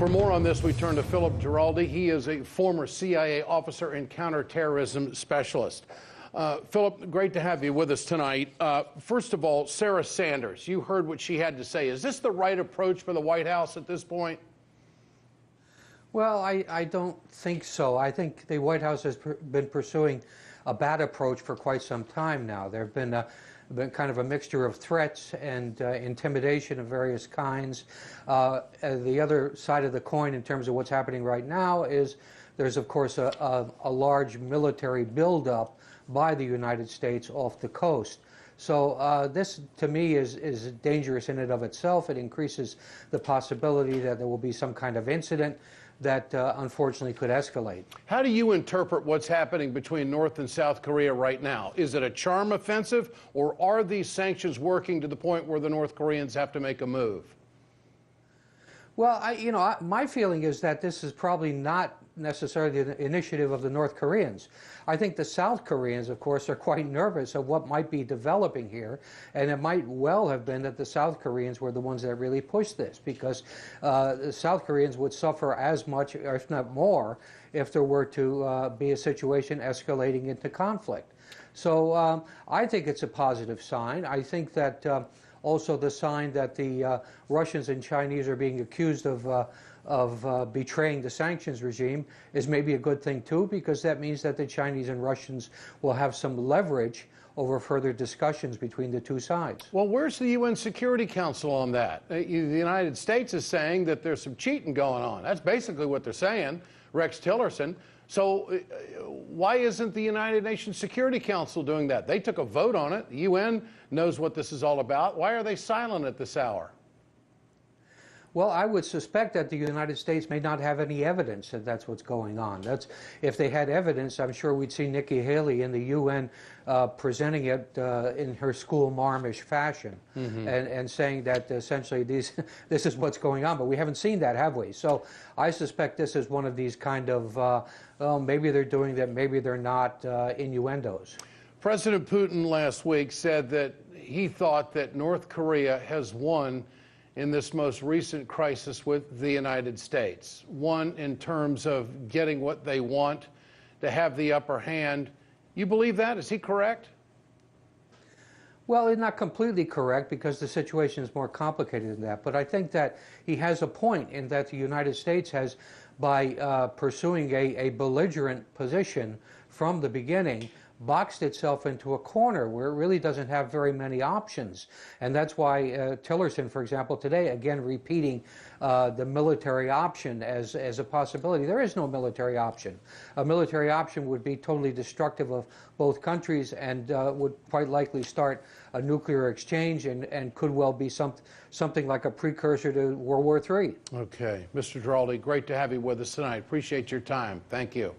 For more on this, we turn to Philip Giraldi. He is a former CIA officer and counterterrorism specialist. Philip, great to have you with us tonight. First of all, Sarah Sanders, you heard what she had to say. Is this the right approach for the White House at this point? Well, I don't think so. I think the White House has been pursuing a bad approach for quite some time now. There have been kind of a mixture of threats and intimidation of various kinds. The other side of the coin in terms of what's happening right now is there's, of course, a large military buildup by the United States off the coast. So this, to me, is dangerous in and of itself. It increases the possibility that there will be some kind of incident that unfortunately could escalate. How do you interpret what's happening between North and South Korea right now? Is it a charm offensive, or are these sanctions working to the point where the North Koreans have to make a move? Well, my feeling is that this is probably not necessarily the initiative of the North Koreans. I think the South Koreans, of course, are quite nervous of what might be developing here, and it might well have been that the South Koreans were the ones that really pushed this, because the South Koreans would suffer as much, or if not more, if there were to be a situation escalating into conflict. So I think it's a positive sign. I think that also the sign that the Russians and Chinese are being accused of betraying the sanctions regime is maybe a good thing too, because that means that the Chinese and Russians will have some leverage over further discussions between the two sides. Well, where's the UN Security Council on that? The United States is saying that there's some cheating going on. That's basically what they're saying, Rex Tillerson. So why isn't the United Nations Security Council doing that? They took a vote on it. The UN knows what this is all about. Why are they silent at this hour? Well, I would suspect that the United States may not have any evidence that that's what's going on. If they had evidence, I'm sure we'd see Nikki Haley in the UN presenting it in her school marmish fashion, and saying that essentially this is what's going on. But we haven't seen that, have we? So I suspect this is one of these kind of, well, maybe they're doing that, maybe they're not, innuendos. President Putin last week said that he thought that North Korea has won in this most recent crisis with the United States. One, in terms of getting what they want, to have the upper hand. You believe that? Is he correct? Well, it's not completely correct, because the situation is more complicated than that. But I think that he has a point in that the United States has, by pursuing a belligerent position from the beginning, boxed itself into a corner where it really doesn't have very many options. And that's why Tillerson, for example, today, again repeating the military option as a possibility. There is no military option. A military option would be totally destructive of both countries, and would quite likely start a nuclear exchange, and could well be something like a precursor to World War III. Okay. Mr. Giraldi, great to have you with us tonight. Appreciate your time. Thank you.